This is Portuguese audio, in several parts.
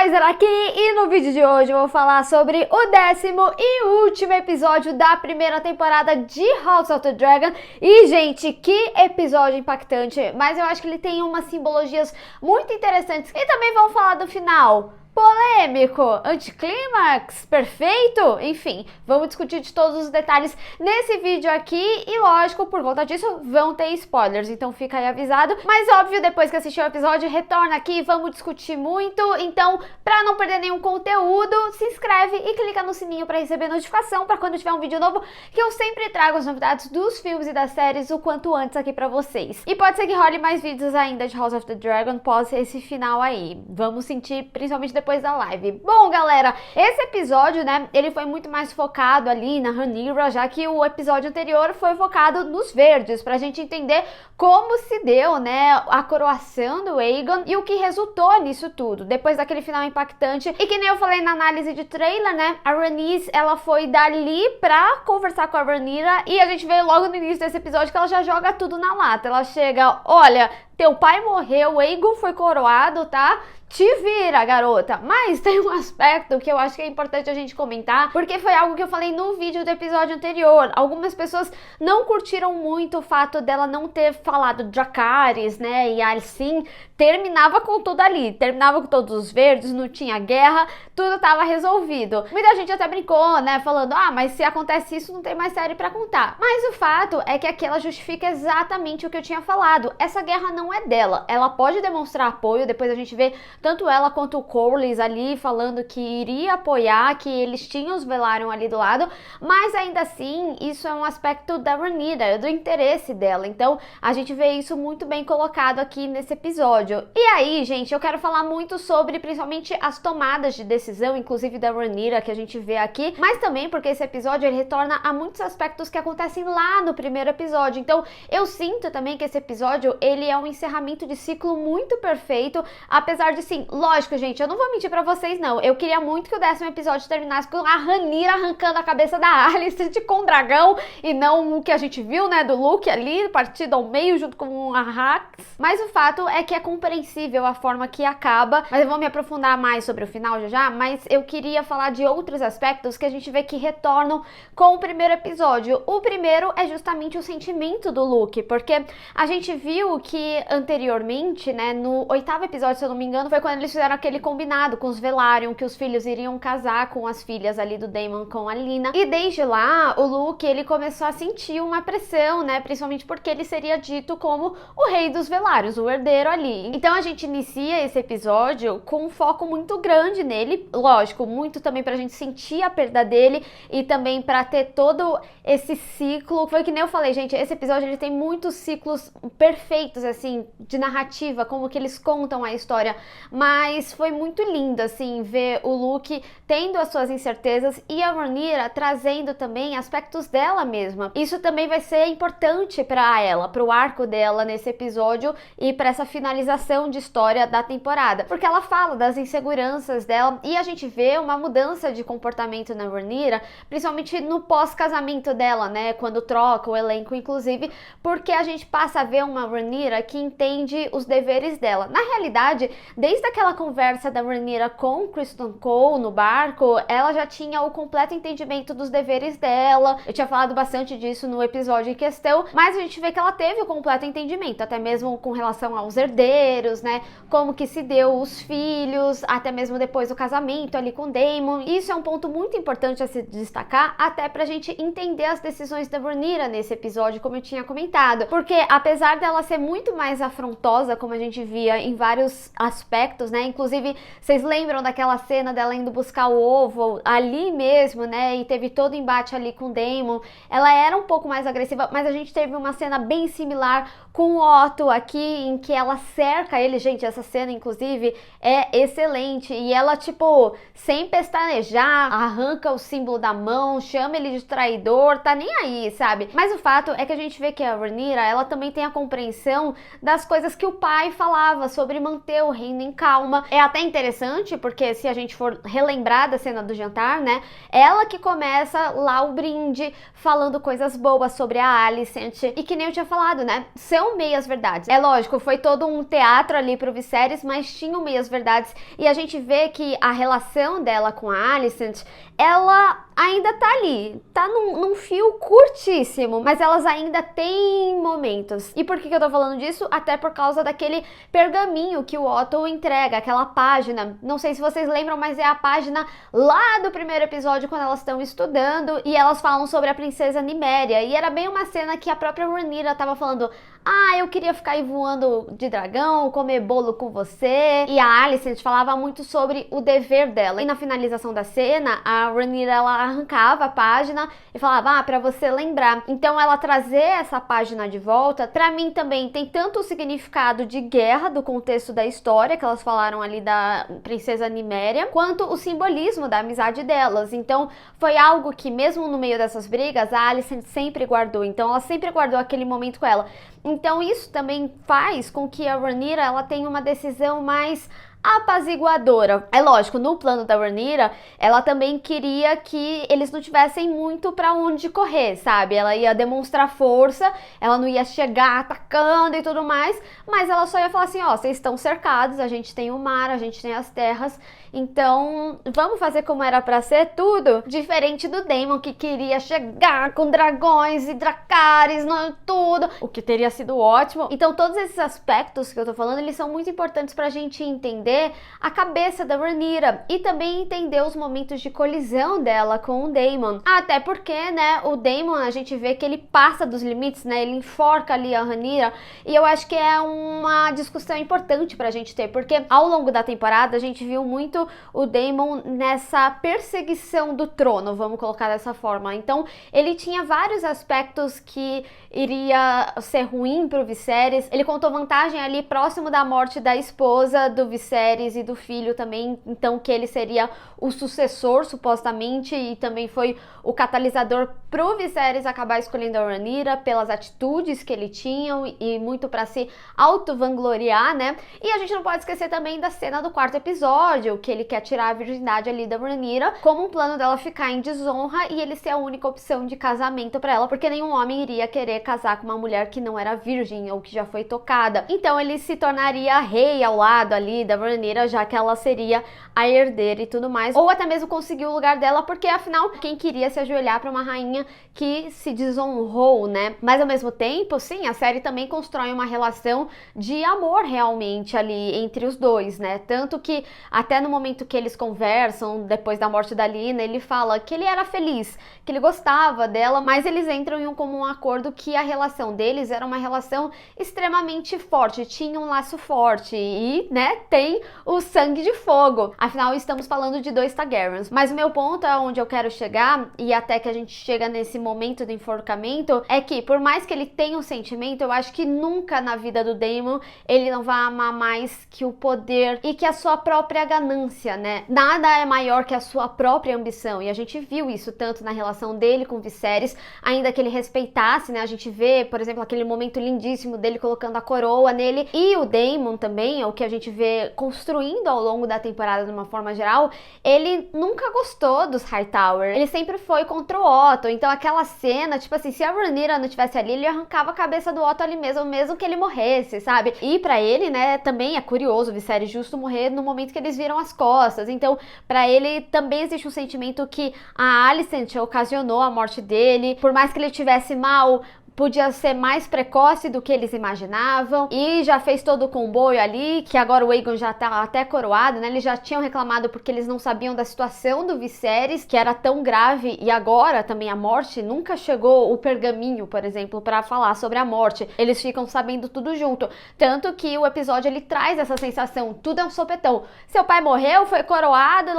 Kaiser aqui e no vídeo de hoje eu vou falar sobre o 10º e último episódio da primeira temporada de House of the Dragon. E gente, que episódio impactante, mas eu acho que ele tem umas simbologias muito interessantes. E também vamos falar do final. Polêmico, anticlímax, perfeito, enfim, vamos discutir de todos os detalhes nesse vídeo aqui e lógico, por conta disso, vão ter spoilers, então fica aí avisado, mas óbvio, depois que assistir o episódio, retorna aqui, vamos discutir muito, então, pra não perder nenhum conteúdo, se inscreve e clica no sininho pra receber notificação pra quando tiver um vídeo novo, que eu sempre trago as novidades dos filmes e das séries o quanto antes aqui pra vocês. E pode ser que role mais vídeos ainda de House of the Dragon pós esse final aí, vamos sentir principalmente depois da live. Bom, galera, esse episódio, né, ele foi muito mais focado ali na Rhaenyra, já que o episódio anterior foi focado nos verdes, pra gente entender como se deu, né, a coroação do Aegon e o que resultou nisso tudo, depois daquele final impactante. E que nem eu falei na análise de trailer, né, a Rhaenys, ela foi dali pra conversar com a Rhaenyra e a gente vê logo no início desse episódio que ela já joga tudo na lata. Ela chega, olha, teu pai morreu, o Aegon foi coroado, tá? Te vira, garota. Mas tem um aspecto que eu acho que é importante a gente comentar, porque foi algo que eu falei no vídeo do episódio anterior. Algumas pessoas não curtiram muito o fato dela não ter falado Dracarys, né? E assim, terminava com tudo ali. Terminava com todos os verdes, não tinha guerra, tudo tava resolvido. Muita gente até brincou, né? Falando, mas se acontece isso, não tem mais série pra contar. Mas o fato é que aqui ela justifica exatamente o que eu tinha falado. Essa guerra não é dela. Ela pode demonstrar apoio, depois a gente vê tanto ela quanto o Corlys ali falando que iria apoiar, que eles tinham os Velaryon ali do lado, mas ainda assim, isso é um aspecto da Rhaenyra, do interesse dela. Então, a gente vê isso muito bem colocado aqui nesse episódio. E aí, gente, eu quero falar muito sobre, principalmente, as tomadas de decisão, inclusive da Rhaenyra, que a gente vê aqui, mas também porque esse episódio, ele retorna a muitos aspectos que acontecem lá no primeiro episódio. Então, eu sinto também que esse episódio, ele é um encerramento de ciclo muito perfeito, apesar de, sim, lógico, gente, eu não vou mentir pra vocês, não. Eu queria muito que o 10º episódio terminasse com a Rhaenyra arrancando a cabeça da Alicent com o dragão, e não o que a gente viu, né, do Luke ali, partido ao meio junto com a Hax. Mas o fato é que é compreensível a forma que acaba, mas eu vou me aprofundar mais sobre o final já, mas eu queria falar de outros aspectos que a gente vê que retornam com o primeiro episódio. O primeiro é justamente o sentimento do Luke, porque a gente viu que anteriormente, né, no 8º episódio, se eu não me engano, foi quando eles fizeram aquele combinado com os Velaryon, que os filhos iriam casar com as filhas ali do Daemon com a Lina. E desde lá, o Luke, ele começou a sentir uma pressão, né? Principalmente porque ele seria dito como o rei dos Velários, o herdeiro ali. Então a gente inicia esse episódio com um foco muito grande nele, lógico, muito também pra gente sentir a perda dele e também pra ter todo esse ciclo. Foi que nem eu falei, gente, esse episódio ele tem muitos ciclos perfeitos, assim, de narrativa, como que eles contam a história. Mas foi muito lindo, assim, ver o Luke tendo as suas incertezas e a Rhaenyra trazendo também aspectos dela mesma. Isso também vai ser importante para ela, para o arco dela nesse episódio e para essa finalização de história da temporada. Porque ela fala das inseguranças dela e a gente vê uma mudança de comportamento na Rhaenyra, principalmente no pós-casamento dela, né? Quando troca o elenco, inclusive, porque a gente passa a ver uma Rhaenyra que entende os deveres dela. Na realidade, desde aquela conversa da Rhaenyra com Criston Cole no barco, ela já tinha o completo entendimento dos deveres dela. Eu tinha falado bastante disso no episódio em questão, mas a gente vê que ela teve o completo entendimento, até mesmo com relação aos herdeiros, né? Como que se deu os filhos, até mesmo depois do casamento ali com Daemon. Isso é um ponto muito importante a se destacar, até pra gente entender as decisões da Rhaenyra nesse episódio, como eu tinha comentado. Porque apesar dela ser muito mais afrontosa, como a gente via em vários aspectos, né? Inclusive, vocês lembram daquela cena dela indo buscar o ovo ali mesmo, né? E teve todo o embate ali com o Daemon. Ela era um pouco mais agressiva, mas a gente teve uma cena bem similar com o Otto aqui, em que ela cerca ele. Gente, essa cena, inclusive, é excelente. E ela, tipo, sem pestanejar, arranca o símbolo da mão, chama ele de traidor, tá nem aí, sabe? Mas o fato é que a gente vê que a Rhaenyra, ela também tem a compreensão das coisas que o pai falava sobre manter o reino em calma. É até interessante, porque se a gente for relembrar da cena do jantar, né? Ela que começa lá o brinde, falando coisas boas sobre a Alicent. E que nem eu tinha falado, né? São meias verdades. É lógico, foi todo um teatro teatro ali pro Viserys, mas tinham meias verdades. E a gente vê que a relação dela com a Alicent, ela ainda tá ali, tá num fio curtíssimo, mas elas ainda têm momentos. E por que eu tô falando disso? Até por causa daquele pergaminho que o Otto entrega, aquela página, não sei se vocês lembram, mas é a página lá do primeiro episódio, quando elas estão estudando, e elas falam sobre a princesa Niméria, e era bem uma cena que a própria Rhaenyra tava falando: ah, eu queria ficar aí voando de dragão, comer bolo com você. E a Alicent falava muito sobre o dever dela. E na finalização da cena, a Rhaenyra, ela arrancava a página e falava: ah, pra você lembrar. Então ela trazer essa página de volta, pra mim também tem tanto o significado de guerra, do contexto da história, que elas falaram ali da princesa Niméria, quanto o simbolismo da amizade delas. Então foi algo que mesmo no meio dessas brigas, a Alicent sempre guardou. Então ela sempre guardou aquele momento com ela. Então isso também faz com que a Rhaenyra, ela tenha uma decisão mais apaziguadora. É lógico, no plano da Rhaenyra, ela também queria que eles não tivessem muito pra onde correr, sabe? Ela ia demonstrar força, ela não ia chegar atacando e tudo mais, mas ela só ia falar assim: ó, vocês estão cercados, a gente tem o mar, a gente tem as terras, então vamos fazer como era pra ser tudo, diferente do Daemon, que queria chegar com dragões e dracarys, tudo, o que teria sido ótimo. Então todos esses aspectos que eu tô falando, eles são muito importantes pra gente entender a cabeça da Rhaenyra e também entender os momentos de colisão dela com o Daemon. Até porque, né, o Daemon, a gente vê que ele passa dos limites, né, ele enforca ali a Rhaenyra, e eu acho que é uma discussão importante pra gente ter, porque ao longo da temporada a gente viu muito o Daemon nessa perseguição do trono, vamos colocar dessa forma. Então ele tinha vários aspectos que iria ser ruim pro Viserys. Ele contou vantagem ali próximo da morte da esposa do Viserys e do filho também, então que ele seria o sucessor supostamente, e também foi o catalisador pro Viserys acabar escolhendo a Rhaenyra pelas atitudes que ele tinha e muito para se auto-vangloriar, né? E a gente não pode esquecer também da cena do quarto episódio, que ele quer tirar a virgindade ali da Rhaenyra, como um plano dela ficar em desonra e ele ser a única opção de casamento para ela, porque nenhum homem iria querer casar com uma mulher que não era virgem ou que já foi tocada. Então ele se tornaria rei ao lado ali da Rhaenyra, já que ela seria a herdeira e tudo mais, ou até mesmo conseguir o lugar dela, porque afinal, quem queria se ajoelhar para uma rainha que se desonrou, né? Mas ao mesmo tempo, sim, a série também constrói uma relação de amor realmente ali entre os dois, né? Tanto que até no momento que eles conversam, depois da morte da Lina, ele fala que ele era feliz, que ele gostava dela, mas eles entram em um comum acordo que a relação deles era uma relação extremamente forte, tinha um laço forte e, né, tem o sangue de fogo. Afinal, estamos falando de 2 Targaryens. Mas o meu ponto, aonde eu quero chegar, e até que a gente chega nesse momento do enforcamento, é que por mais que ele tenha um sentimento, eu acho que nunca na vida do Daemon ele não vai amar mais que o poder e que a sua própria ganância, né? Nada é maior que a sua própria ambição, e a gente viu isso tanto na relação dele com Viserys, ainda que ele respeitasse, né? A gente vê, por exemplo, aquele momento lindíssimo dele colocando a coroa nele, e o Daemon também, é o que a gente vê construindo ao longo da temporada de uma forma geral, ele nunca gostou dos Hightower, ele sempre foi contra o Otto. Então aquela cena, tipo assim, se a Rhaenyra não tivesse ali, ele arrancava a cabeça do Otto ali mesmo que ele morresse, sabe? E pra ele, né, também é curioso o Viserys justo morrer no momento que eles viram as costas. Então pra ele também existe um sentimento que a Alicent ocasionou a morte dele, por mais que ele tivesse mal, podia ser mais precoce do que eles imaginavam, e já fez todo o comboio ali, que agora o Aegon já tá até coroado, né? Eles já tinham reclamado porque eles não sabiam da situação do Viserys, que era tão grave, e agora também a morte, nunca chegou o pergaminho, por exemplo, pra falar sobre a morte. Eles ficam sabendo tudo junto. Tanto que o episódio, ele traz essa sensação, tudo é um sopetão. Seu pai morreu, foi coroado,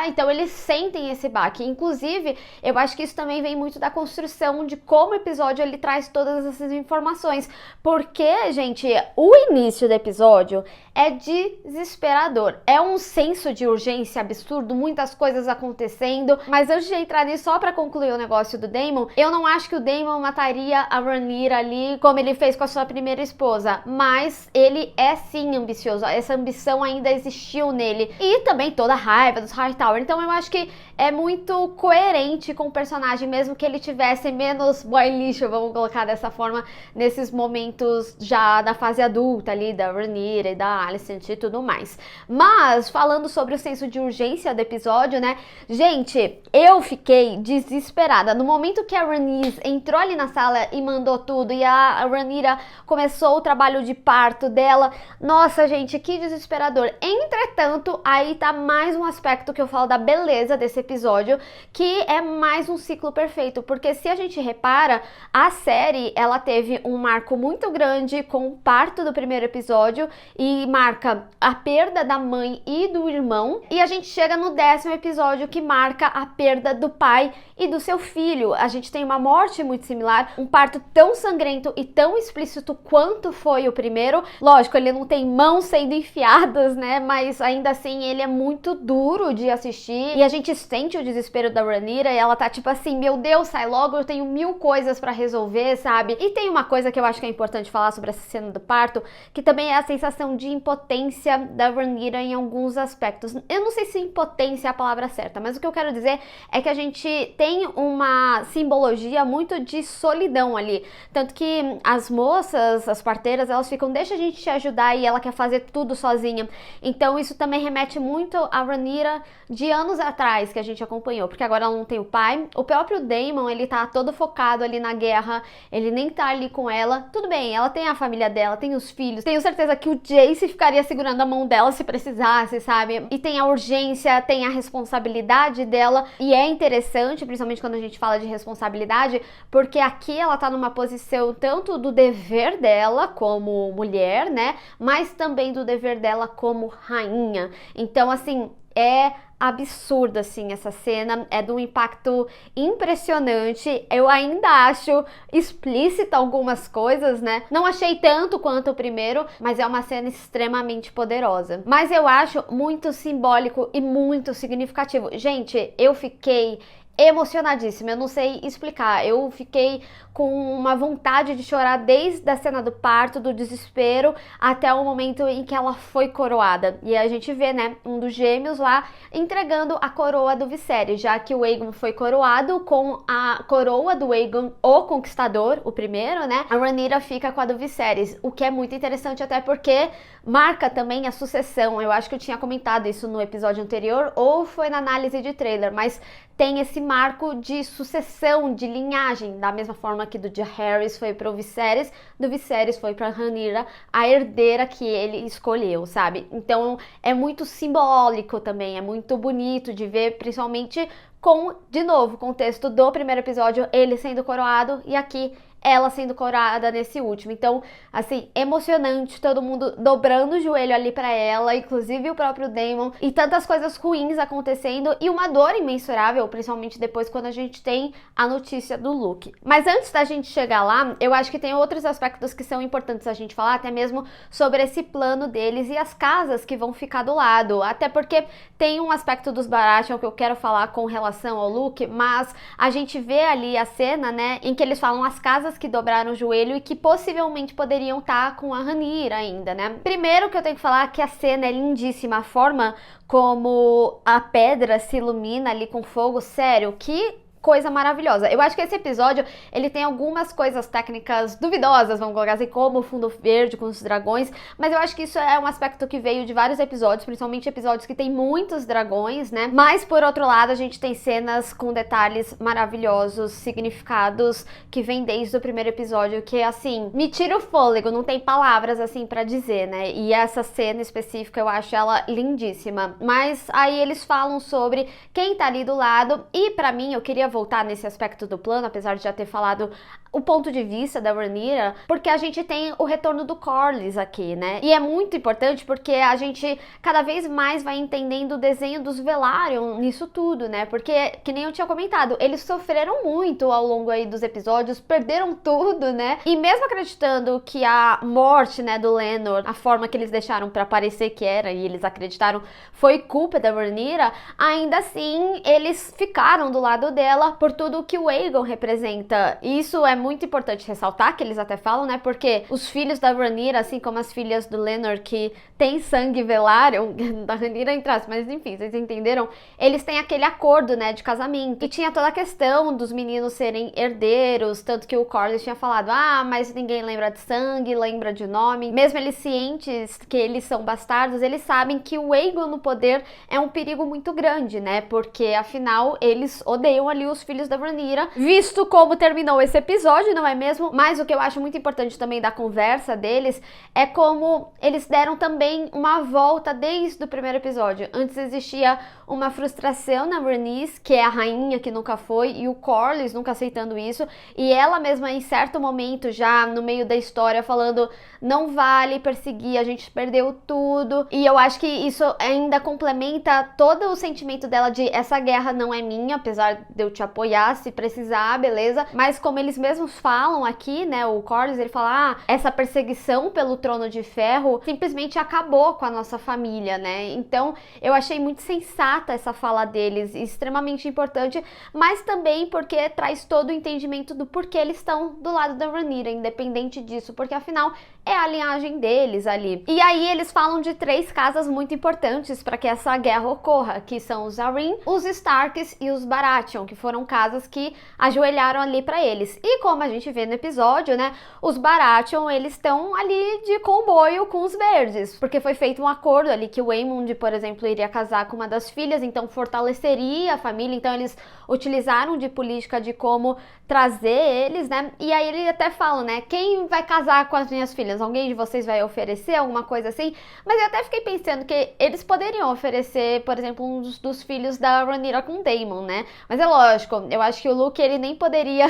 então eles sentem esse baque. Inclusive, eu acho que isso também vem muito da construção de como o episódio, ele traz todas essas informações, porque, gente, o início do episódio é desesperador. É um senso de urgência absurdo, muitas coisas acontecendo, mas antes de entrar nisso, só pra concluir o negócio do Daemon, eu não acho que o Daemon mataria a Rhaenyra ali como ele fez com a sua primeira esposa, mas ele é sim ambicioso, essa ambição ainda existiu nele, e também toda a raiva dos Hightower, então eu acho que é muito coerente com o personagem, mesmo que ele tivesse menos boy lixo, vamos colocar dessa forma, nesses momentos já da fase adulta ali, da Rhaenyra e da Alicent e tudo mais. Mas, falando sobre o senso de urgência do episódio, né, gente, eu fiquei desesperada. No momento que a Rhaenys entrou ali na sala e mandou tudo, e a Rhaenyra começou o trabalho de parto dela, nossa, gente, que desesperador. Entretanto, aí tá mais um aspecto que eu falo da beleza desse episódio, que é mais um ciclo perfeito, porque se a gente repara, a série, ela teve um marco muito grande com o parto do primeiro episódio e marca a perda da mãe e do irmão, e a gente chega no 10º episódio que marca a perda do pai e do seu filho. A gente tem uma morte muito similar, um parto tão sangrento e tão explícito quanto foi o primeiro. Lógico, ele não tem mãos sendo enfiadas, né, mas ainda assim ele é muito duro de assistir, e a gente sente o desespero da Rhaenyra, e ela tá tipo assim, meu Deus, sai logo, eu tenho 1000 coisas pra resolver, sabe? E tem uma coisa que eu acho que é importante falar sobre essa cena do parto, que também é a sensação de impotência da Rhaenyra em alguns aspectos. Eu não sei se impotência é a palavra certa, mas o que eu quero dizer é que a gente tem uma simbologia muito de solidão ali, tanto que as moças, as parteiras, elas ficam, deixa a gente te ajudar, e ela quer fazer tudo sozinha. Então isso também remete muito a Rhaenyra de anos atrás, que a gente acompanhou, porque agora ela não tem o pai. O próprio Daemon, ele tá todo focado ali na guerra, ele nem tá ali com ela. Tudo bem, ela tem a família dela, tem os filhos, tenho certeza que o Jace ficaria segurando a mão dela se precisasse, sabe? E tem a urgência, tem a responsabilidade dela, e é interessante, principalmente quando a gente fala de responsabilidade, porque aqui ela tá numa posição tanto do dever dela como mulher, né, mas também do dever dela como rainha. Então, assim, é absurda, assim, essa cena, é de um impacto impressionante. Eu ainda acho explícita algumas coisas, né? Não achei tanto quanto o primeiro, mas é uma cena extremamente poderosa. Mas eu acho muito simbólico e muito significativo. Gente, eu fiquei emocionadíssima, eu não sei explicar, eu fiquei com uma vontade de chorar desde a cena do parto, do desespero, até o momento em que ela foi coroada. E a gente vê, né, um dos gêmeos lá entregando a coroa do Viserys, já que o Aegon foi coroado com a coroa do Aegon, o Conquistador, o primeiro, né, a Rhaenyra fica com a do Viserys, o que é muito interessante até porque marca também a sucessão. Eu acho que eu tinha comentado isso no episódio anterior, ou foi na análise de trailer, mas tem esse marco de sucessão, de linhagem, da mesma forma que do Jaehaerys foi para o Viserys, do Viserys foi para Rhaenyra, a herdeira que ele escolheu, sabe? Então é muito simbólico também, é muito bonito de ver, principalmente com, de novo, o contexto do primeiro episódio, ele sendo coroado, e aqui ela sendo coroada nesse último. Então, assim, emocionante, todo mundo dobrando o joelho ali pra ela, inclusive o próprio Daemon, e tantas coisas ruins acontecendo, e uma dor imensurável, principalmente depois quando a gente tem a notícia do Luke. Mas antes da gente chegar lá, eu acho que tem outros aspectos que são importantes a gente falar, até mesmo sobre esse plano deles e as casas que vão ficar do lado, até porque tem um aspecto dos Baratheon que eu quero falar com relação ao Luke, mas a gente vê ali a cena, né, em que eles falam as casas que dobraram o joelho e que possivelmente poderiam estar com a Rhaenyra ainda, né? Primeiro que eu tenho que falar que a cena é lindíssima, a forma como a pedra se ilumina ali com fogo, sério, que coisa maravilhosa. Eu acho que esse episódio, ele tem algumas coisas técnicas duvidosas, vamos colocar assim, como o fundo verde com os dragões, mas eu acho que isso é um aspecto que veio de vários episódios, principalmente episódios que tem muitos dragões, né? Mas, por outro lado, a gente tem cenas com detalhes maravilhosos, significados que vem desde o primeiro episódio, que, assim, me tira o fôlego, não tem palavras, assim, pra dizer, né? E essa cena específica, eu acho ela lindíssima. Mas aí eles falam sobre quem tá ali do lado, e pra mim, eu queria voltar nesse aspecto do plano, apesar de já ter falado o ponto de vista da Rhaenyra, porque a gente tem o retorno do Corlys aqui, né? E é muito importante porque a gente cada vez mais vai entendendo o desenho dos Velaryon nisso tudo, né? Porque, que nem eu tinha comentado, eles sofreram muito ao longo aí dos episódios, perderam tudo, né? E mesmo acreditando que a morte, né, do Laenor, a forma que eles deixaram pra parecer que era, e eles acreditaram, foi culpa da Rhaenyra, ainda assim, eles ficaram do lado dela por tudo que o Aegon representa. E isso é muito importante ressaltar, que eles até falam, né? Porque os filhos da Rhaenyra, assim como as filhas do Laenor, que tem sangue Velaryon, da Rhaenyra entrasse, mas enfim, vocês entenderam? Eles têm aquele acordo, né, de casamento. E tinha toda a questão dos meninos serem herdeiros, tanto que o Corlys tinha falado, mas ninguém lembra de sangue, lembra de nome. Mesmo eles cientes que eles são bastardos, eles sabem que o Aegon no poder é um perigo muito grande, né? Porque, afinal, eles odeiam ali os filhos da Rhaenyra, visto como terminou esse episódio, não é mesmo? Mas o que eu acho muito importante também da conversa deles é como eles deram também uma volta desde o primeiro episódio. Antes existia uma frustração na Rhaenys, que é a rainha que nunca foi, e o Corlys nunca aceitando isso, e ela mesma em certo momento, já no meio da história, falando, não vale perseguir, a gente perdeu tudo. E eu acho que isso ainda complementa todo o sentimento dela de essa guerra não é minha, apesar de eu te apoiar se precisar, beleza? Mas como eles mesmos falam aqui, né, o Corlys, ele fala, essa perseguição pelo trono de ferro simplesmente acabou com a nossa família, né? Então eu achei muito sensata essa fala deles, extremamente importante, mas também porque traz todo o entendimento do porquê eles estão do lado da Rhaenyra, independente disso, porque afinal é a linhagem deles ali. E aí eles falam de 3 casas muito importantes para que essa guerra ocorra, que são os Arryn, os Starks e os Baratheon, que foram casas que ajoelharam ali para eles. E como a gente vê no episódio, né, os Baratheon, eles estão ali de comboio com os verdes, porque foi feito um acordo ali que o Aemond, por exemplo, iria casar com uma das filhas, então fortaleceria a família, então eles utilizaram de política de como trazer eles, né, e aí ele até fala, né, quem vai casar com as minhas filhas? Alguém de vocês vai oferecer alguma coisa assim? Mas eu até fiquei pensando que eles poderiam oferecer, por exemplo, um dos filhos da Rhaenyra com Daemon, né? Mas é lógico, eu acho que o Luke, ele nem poderia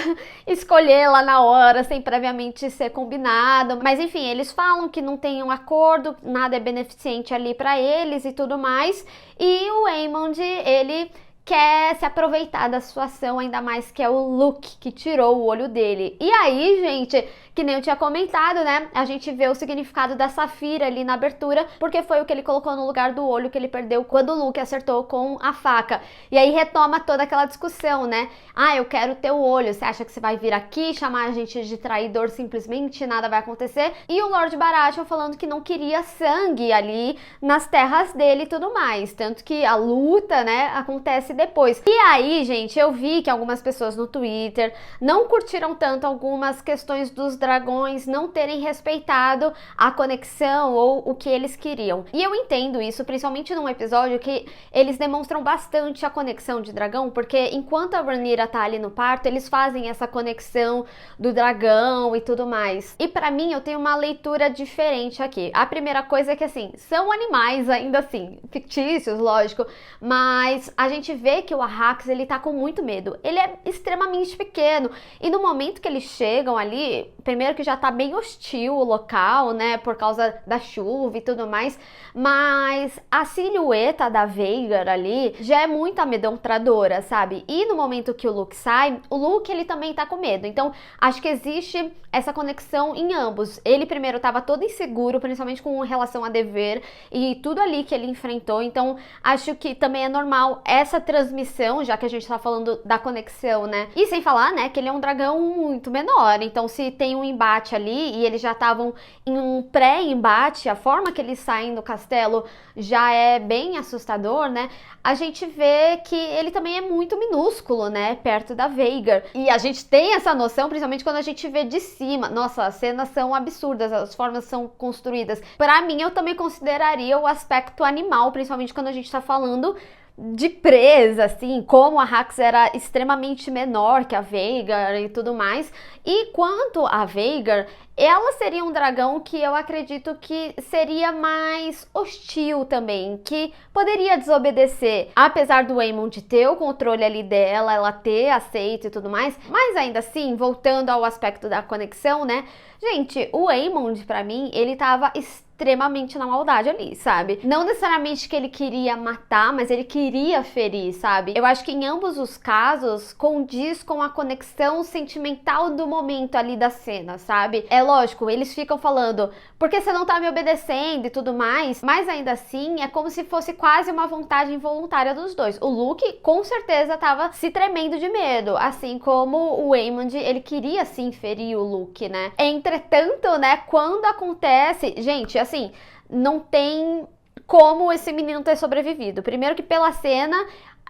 escolher lá na hora, sem previamente ser combinado. Mas enfim, eles falam que não tem um acordo, nada é beneficente ali pra eles e tudo mais. E o Aemond, ele quer se aproveitar da situação, ainda mais que é o Luke que tirou o olho dele. E aí, gente, que nem eu tinha comentado, né? A gente vê o significado da Safira ali na abertura, porque foi o que ele colocou no lugar do olho que ele perdeu quando o Luke acertou com a faca. E aí retoma toda aquela discussão, né? Eu quero teu olho, você acha que você vai vir aqui chamar a gente de traidor simplesmente, nada vai acontecer? E o Lord Baratheon falando que não queria sangue ali nas terras dele e tudo mais. Tanto que a luta, né, acontece depois. E aí, gente, eu vi que algumas pessoas no Twitter não curtiram tanto algumas questões dos dragões não terem respeitado a conexão ou o que eles queriam. E eu entendo isso, principalmente num episódio que eles demonstram bastante a conexão de dragão, porque enquanto a Rhaenyra tá ali no parto, eles fazem essa conexão do dragão e tudo mais. E pra mim, eu tenho uma leitura diferente aqui. A primeira coisa é que, assim, são animais ainda assim, fictícios, lógico, mas a gente vê que o Arrax, ele tá com muito medo. Ele é extremamente pequeno, e no momento que eles chegam ali, primeiro que já tá bem hostil o local, né, por causa da chuva e tudo mais, mas a silhueta da Vhagar ali já é muito amedrontadora, sabe? E no momento que o Luke sai, o Luke, ele também tá com medo. Então, acho que existe essa conexão em ambos. Ele primeiro tava todo inseguro, principalmente com relação a dever e tudo ali que ele enfrentou. Então, acho que também é normal essa transmissão, já que a gente tá falando da conexão, né? E sem falar, né, que ele é um dragão muito menor. Então, se tem um embate ali e eles já estavam em um pré-embate, a forma que eles saem do castelo já é bem assustador, né? A gente vê que ele também é muito minúsculo, né, perto da Vhagar. E a gente tem essa noção, principalmente quando a gente vê de cima. Nossa, as cenas são absurdas, as formas são construídas. Pra mim, eu também consideraria o aspecto animal, principalmente quando a gente tá falando de presa beleza, assim, como a Hax era extremamente menor que a Veigar e tudo mais. E quanto a Veigar, ela seria um dragão que eu acredito que seria mais hostil também, que poderia desobedecer, apesar do Aemond ter o controle ali dela, ela ter aceito e tudo mais, mas ainda assim, voltando ao aspecto da conexão, né? Gente, o Aemond, pra mim, ele tava extremamente na maldade ali, sabe? Não necessariamente que ele queria matar, mas ele queria ferir, sabe? Eu acho que em ambos os casos condiz com a conexão sentimental do momento ali da cena, sabe? É lógico, eles ficam falando, porque você não tá me obedecendo e tudo mais, mas ainda assim é como se fosse quase uma vontade involuntária dos dois. O Luke com certeza tava se tremendo de medo, assim como o Aemond, ele queria sim ferir o Luke, né? Entretanto, né, quando acontece, gente, assim, não tem como esse menino ter sobrevivido. Primeiro que pela cena,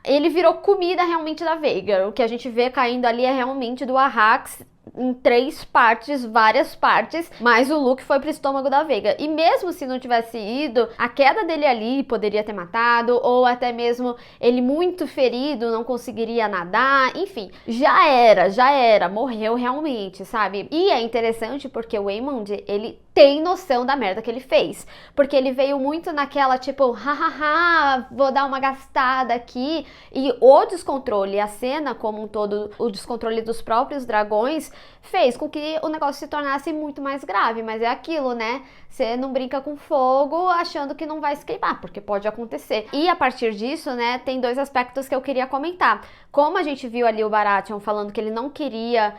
ele virou comida realmente da Veigar. O que a gente vê caindo ali é realmente do Arrax em 3 partes, várias partes, mas o Luke foi pro estômago da Veigar. E mesmo se não tivesse ido, a queda dele ali poderia ter matado, ou até mesmo ele muito ferido, não conseguiria nadar, enfim, já era, morreu realmente, sabe? E é interessante porque o Aemond, ele tem noção da merda que ele fez, porque ele veio muito naquela tipo, hahaha, vou dar uma gastada aqui, e o descontrole, a cena como um todo, o descontrole dos próprios dragões, fez com que o negócio se tornasse muito mais grave, mas é aquilo, né? Você não brinca com fogo achando que não vai se queimar, porque pode acontecer. E a partir disso, né, tem 2 aspectos que eu queria comentar. Como a gente viu ali o Baratheon falando que ele não queria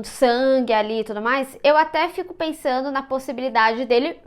sangue ali e tudo mais, eu até fico pensando na possibilidade dele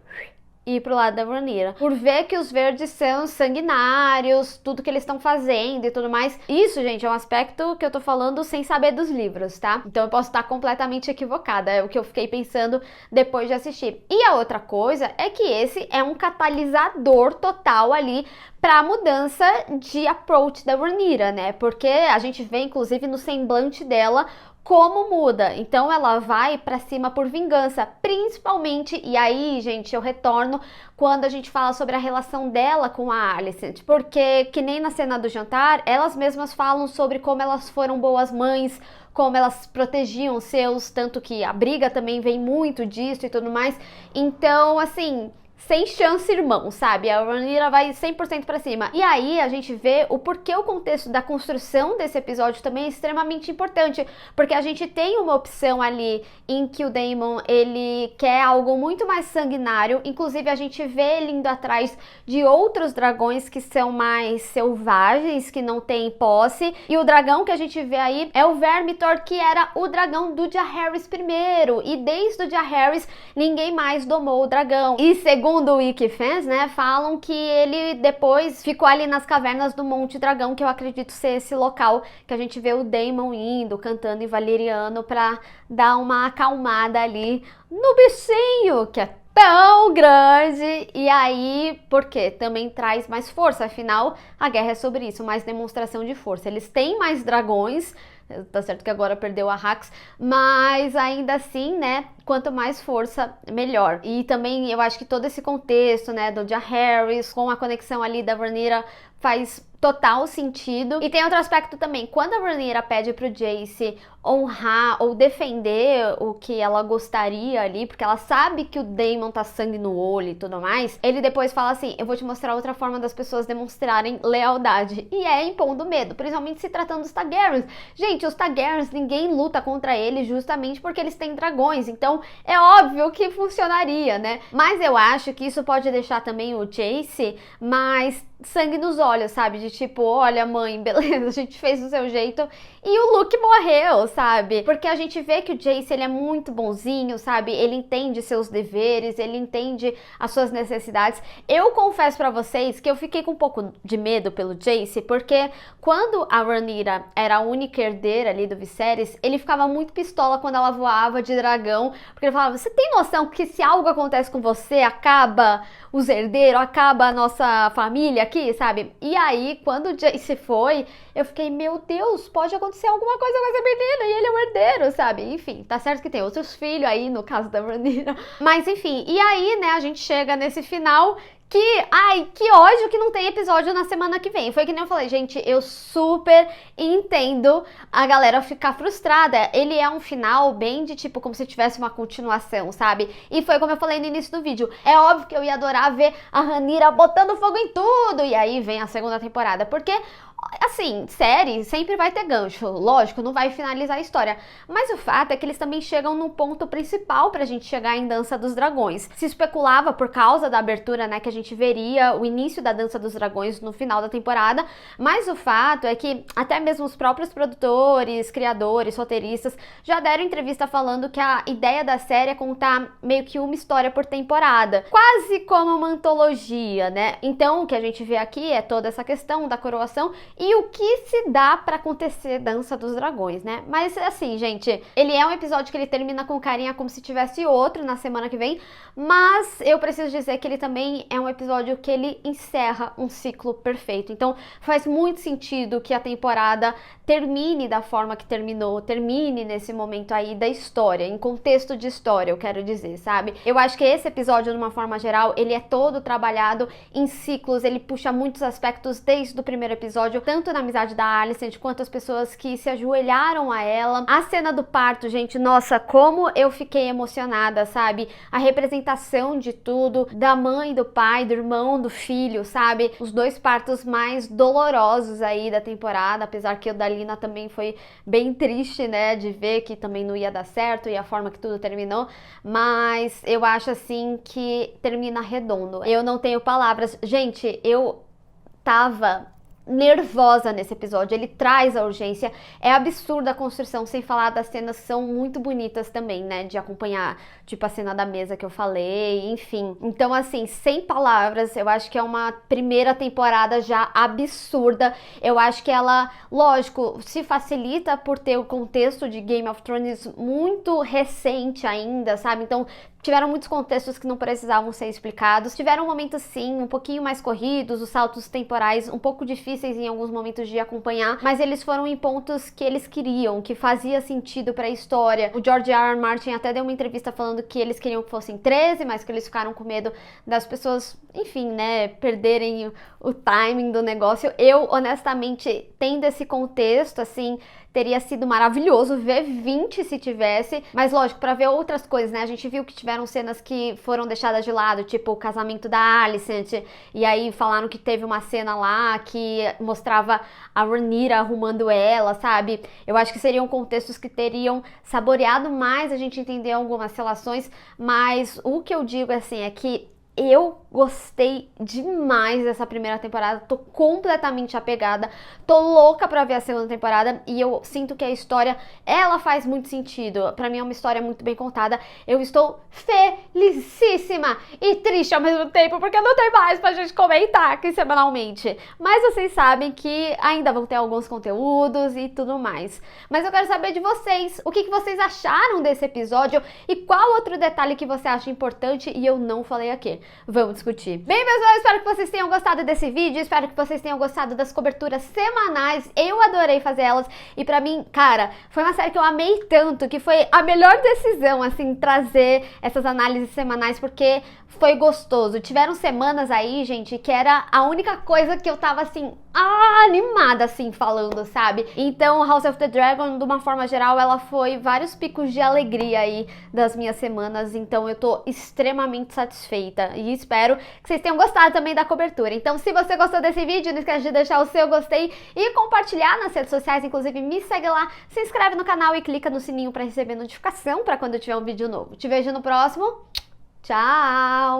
ir pro lado da Rhaenyra, por ver que os verdes são sanguinários, tudo que eles estão fazendo e tudo mais. Isso, gente, é um aspecto que eu tô falando sem saber dos livros, tá? Então eu posso estar completamente equivocada, é o que eu fiquei pensando depois de assistir. E a outra coisa é que esse é um catalisador total ali para a mudança de approach da Rhaenyra, né? Porque a gente vê, inclusive, no semblante dela como muda. Então ela vai pra cima por vingança, principalmente, e aí, gente, eu retorno quando a gente fala sobre a relação dela com a Alicent, porque que nem na cena do jantar, elas mesmas falam sobre como elas foram boas mães, como elas protegiam seus, tanto que a briga também vem muito disso e tudo mais. Então, assim, sem chance, irmão, sabe? A Rhaenyra vai 100% pra cima. E aí a gente vê o porquê o contexto da construção desse episódio também é extremamente importante, porque a gente tem uma opção ali em que o Daemon, ele quer algo muito mais sanguinário, inclusive a gente vê ele indo atrás de outros dragões que são mais selvagens, que não têm posse, e o dragão que a gente vê aí é o Vermithor, que era o dragão do Jaehaerys primeiro, e desde o Jaehaerys ninguém mais domou o dragão. E segundo o Wikifans, né, falam que ele depois ficou ali nas cavernas do Monte Dragão, que eu acredito ser esse local que a gente vê o Daemon indo, cantando em valeriano pra dar uma acalmada ali no bichinho, que é tão grande. E aí, porque também traz mais força, afinal, a guerra é sobre isso, mais demonstração de força. Eles têm mais dragões, tá certo que agora perdeu a Hax, mas ainda assim, né, quanto mais força, melhor. E também eu acho que todo esse contexto, né, do Jaehaerys, com a conexão ali da Rhaenyra, faz total sentido. E tem outro aspecto também, quando a Rhaenyra pede pro Jace honrar ou defender o que ela gostaria ali, porque ela sabe que o Daemon tá sangue no olho e tudo mais, ele depois fala assim, eu vou te mostrar outra forma das pessoas demonstrarem lealdade, e é impondo medo, principalmente se tratando dos Targaryens. Gente, os Targaryens, ninguém luta contra eles justamente porque eles têm dragões, então é óbvio que funcionaria, né? Mas eu acho que isso pode deixar também o Jace mais sangue nos olhos, sabe? De tipo, olha mãe, beleza, a gente fez do seu jeito e o Luke morreu, sabe? Porque a gente vê que o Jace, ele é muito bonzinho, sabe? Ele entende seus deveres, ele entende as suas necessidades. Eu confesso pra vocês que eu fiquei com um pouco de medo pelo Jace, porque quando a Rhaenyra era a única herdeira ali do Viserys, ele ficava muito pistola quando ela voava de dragão, porque ele falava, você tem noção que se algo acontece com você, acaba os herdeiros, acaba a nossa família aqui, sabe? E aí, quando o Jace foi, eu fiquei, meu Deus, pode acontecer alguma coisa com esse menino, e ele é o herdeiro, sabe? Enfim, tá certo que tem outros filhos aí, no caso da Rhaenyra, mas enfim, e aí, né, a gente chega nesse final Que ódio que não tem episódio na semana que vem. Foi que nem eu falei, gente, eu super entendo a galera ficar frustrada. Ele é um final bem de tipo, como se tivesse uma continuação, sabe? E foi como eu falei no início do vídeo. É óbvio que eu ia adorar ver a Rhaenyra botando fogo em tudo. E aí vem a segunda temporada. Porque, assim, série sempre vai ter gancho. Lógico, não vai finalizar a história. Mas o fato é que eles também chegam no ponto principal pra gente chegar em Dança dos Dragões. Se especulava por causa da abertura, né, que a gente veria o início da Dança dos Dragões no final da temporada. Mas o fato é que até mesmo os próprios produtores, criadores, roteiristas já deram entrevista falando que a ideia da série é contar meio que uma história por temporada. Quase como uma antologia, né? Então, o que a gente vê aqui é toda essa questão da coroação e o que se dá pra acontecer Dança dos Dragões, né? Mas assim, gente, ele é um episódio que ele termina com carinha como se tivesse outro na semana que vem, mas eu preciso dizer que ele também é um episódio que ele encerra um ciclo perfeito. Então faz muito sentido que a temporada termine da forma que terminou, termine nesse momento aí da história, em contexto de história, eu quero dizer, sabe? Eu acho que esse episódio, de uma forma geral, ele é todo trabalhado em ciclos, ele puxa muitos aspectos desde o primeiro episódio, tanto na amizade da Alicent, quanto as pessoas que se ajoelharam a ela. A cena do parto, gente, nossa, como eu fiquei emocionada, sabe? A representação de tudo, da mãe, do pai, do irmão, do filho, sabe? Os dois partos mais dolorosos aí da temporada, apesar que o da Lina também foi bem triste, né, de ver que também não ia dar certo e a forma que tudo terminou, mas eu acho assim que termina redondo. Eu não tenho palavras. Gente, eu tava nervosa nesse episódio, ele traz a urgência, é absurda a construção, sem falar das cenas que são muito bonitas também, né, de acompanhar, tipo a cena da mesa que eu falei, enfim. Então assim, sem palavras, eu acho que é uma primeira temporada já absurda. Eu acho que ela, lógico, se facilita por ter o contexto de Game of Thrones muito recente ainda, sabe? Então tiveram muitos contextos que não precisavam ser explicados. Tiveram momentos, sim, um pouquinho mais corridos, os saltos temporais um pouco difíceis em alguns momentos de acompanhar, mas eles foram em pontos que eles queriam, que fazia sentido pra história. O George R. R. Martin até deu uma entrevista falando que eles queriam que fossem 13, mas que eles ficaram com medo das pessoas, enfim, né, perderem o timing do negócio. Eu, honestamente, tendo esse contexto, assim, teria sido maravilhoso ver 20 se tivesse, mas lógico, pra ver outras coisas, né? A gente viu que tiveram cenas que foram deixadas de lado, tipo o casamento da Alicent, e aí falaram que teve uma cena lá que mostrava a Rhaenyra arrumando ela, sabe? Eu acho que seriam contextos que teriam saboreado mais a gente entender algumas relações, mas o que eu digo, assim, é que eu gostei demais dessa primeira temporada, tô completamente apegada, tô louca pra ver a segunda temporada e eu sinto que a história, ela faz muito sentido, pra mim é uma história muito bem contada. Eu estou felicíssima e triste ao mesmo tempo, porque não tem mais pra gente comentar aqui semanalmente, mas vocês sabem que ainda vão ter alguns conteúdos e tudo mais. Mas eu quero saber de vocês, o que vocês acharam desse episódio e qual outro detalhe que você acha importante e eu não falei aqui. Vamos discutir. Bem, pessoal, espero que vocês tenham gostado desse vídeo, espero que vocês tenham gostado das coberturas semanais, eu adorei fazer elas e pra mim, cara, foi uma série que eu amei tanto, que foi a melhor decisão, assim, trazer essas análises semanais, porque foi gostoso. Tiveram semanas aí, gente, que era a única coisa que eu tava, assim, animada, assim, falando, sabe? Então, House of the Dragon, de uma forma geral, ela foi vários picos de alegria aí das minhas semanas, então eu tô extremamente satisfeita e espero que vocês tenham gostado também da cobertura. Então, se você gostou desse vídeo, não esquece de deixar o seu gostei e compartilhar nas redes sociais, inclusive me segue lá, se inscreve no canal e clica no sininho pra receber notificação pra quando eu tiver um vídeo novo. Te vejo no próximo. Tchau!